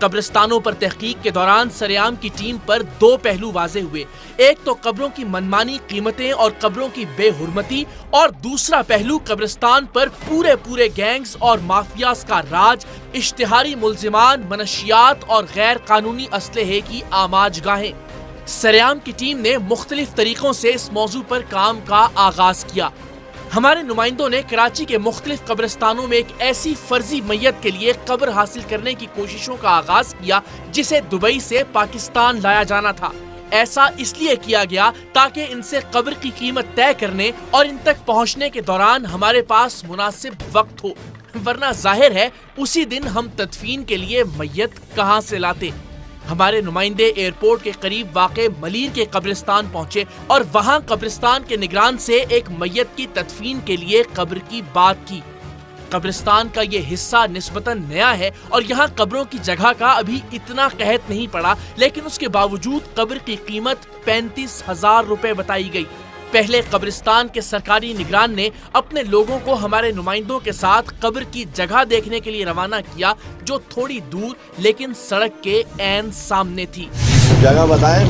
قبرستانوں پر تحقیق کے دوران سریام کی ٹیم پر دو پہلو واضح ہوئے۔ ایک تو قبروں کی منمانی قیمتیں اور قبروں کی بے حرمتی، اور دوسرا پہلو قبرستان پر پورے گینگز اور مافیاز کا راج، اشتہاری ملزمان، منشیات اور غیر قانونی اسلحے کی آماج گاہیں۔ سریام کی ٹیم نے مختلف طریقوں سے اس موضوع پر کام کا آغاز کیا۔ ہمارے نمائندوں نے کراچی کے مختلف قبرستانوں میں ایک ایسی فرضی میت کے لیے قبر حاصل کرنے کی کوششوں کا آغاز کیا جسے دبئی سے پاکستان لایا جانا تھا۔ ایسا اس لیے کیا گیا تاکہ ان سے قبر کی قیمت طے کرنے اور ان تک پہنچنے کے دوران ہمارے پاس مناسب وقت ہو، ورنہ ظاہر ہے اسی دن ہم تدفین کے لیے میت کہاں سے لاتے۔ ہمارے نمائندے ایئرپورٹ کے قریب واقع ملیر کے قبرستان پہنچے اور وہاں قبرستان کے نگران سے ایک میت کی تدفین کے لیے قبر کی بات کی۔ قبرستان کا یہ حصہ نسبتاً نیا ہے اور یہاں قبروں کی جگہ کا ابھی اتنا قحط نہیں پڑا، لیکن اس کے باوجود قبر کی قیمت 35,000 روپے بتائی گئی۔ پہلے قبرستان کے سرکاری نگران نے اپنے لوگوں کو ہمارے نمائندوں کے ساتھ قبر کی جگہ دیکھنے کے لیے روانہ کیا، جو تھوڑی دور لیکن سڑک کے عین سامنے تھی۔ جگہ بتائیں۔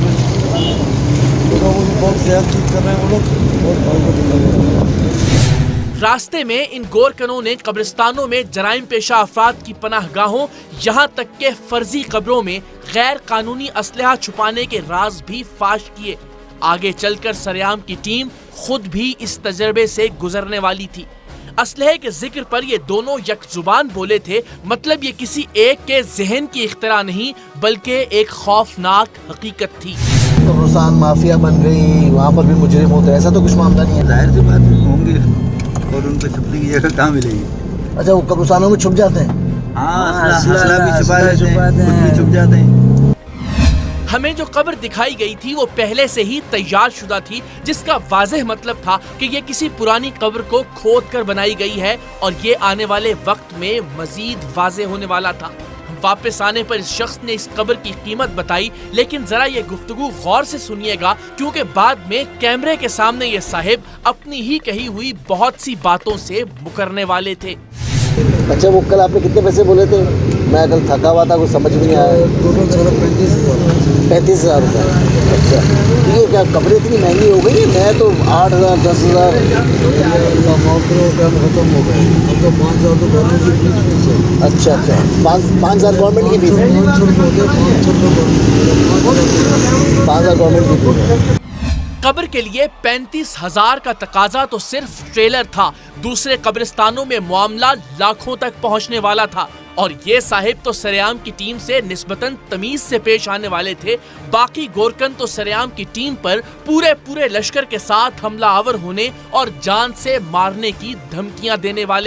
راستے میں ان گورکنوں نے قبرستانوں میں جرائم پیشہ افراد کی پناہ گاہوں، یہاں تک کہ فرضی قبروں میں غیر قانونی اسلحہ چھپانے کے راز بھی فاش کیے۔ آگے چل کر سریام کی ٹیم خود بھی اس تجربے سے گزرنے والی تھی۔ اسلحے کے ذکر پر یہ دونوں یک زبان بولے تھے، مطلب یہ کسی ایک کے ذہن کی اختراع نہیں بلکہ ایک خوفناک حقیقت تھی۔ قبرستان مافیا بن گئی، وہاں پر بھی مجرم ہوتے، ایسا تو کچھ معاملہ نہیں ہے۔ ظاہر سی بات ہوں گے، اور ان کو چھپنے کی جگہ کہاں ملے گی؟ اچھا، وہ قبرستانوں میں چھپ جاتے ہیں؟ ہاں، اسلحہ بھی چھپا لیتے ہیں، خود بھی چھپ جاتے ہیں۔ ہمیں جو قبر دکھائی گئی تھی وہ پہلے سے ہی تیار شدہ تھی، جس کا واضح مطلب تھا کہ یہ کسی پرانی قبر کو کھود کر بنائی گئی ہے، اور یہ آنے والے وقت میں مزید واضح ہونے والا تھا۔ واپس آنے پر اس شخص نے اس قبر کی قیمت بتائی، لیکن ذرا یہ گفتگو غور سے سنیے گا، کیونکہ بعد میں کیمرے کے سامنے یہ صاحب اپنی ہی کہی ہوئی بہت سی باتوں سے مکرنے والے تھے۔ اچھا، وہ کل آپ نے کتنے پیسے بولے تھے؟ میں کل تھکا ہوا تھا، کچھ سمجھ بھی نہیں آیا۔ 35,000 روپے۔ اچھا، یہ کیا قبریں اتنی مہنگی ہو گئی ہیں؟ میں تو 8,000 10,000 ختم ہو گئے۔ اب تو 5,000 تو گورنمنٹ کی فیس ہے۔ اچھا، 5,000 گورنمنٹ کی فیس ہے۔ 5,000 گورنمنٹ کی فیس ہے۔ قبر کے لیے 35,000 کا تقاضا تو صرف ٹریلر تھا، دوسرے قبرستانوں میں معاملہ لاکھوں تک پہنچنے والا تھا، اور یہ صاحب تو سریام کی ٹیم سے نسبتاً تمیز سے پیش آنے والے تھے۔ باقی گورکن تو سریام کی ٹیم پر پورے لشکر کے ساتھ حملہ آور ہونے اور جان سے مارنے کی دھمکیاں دینے والے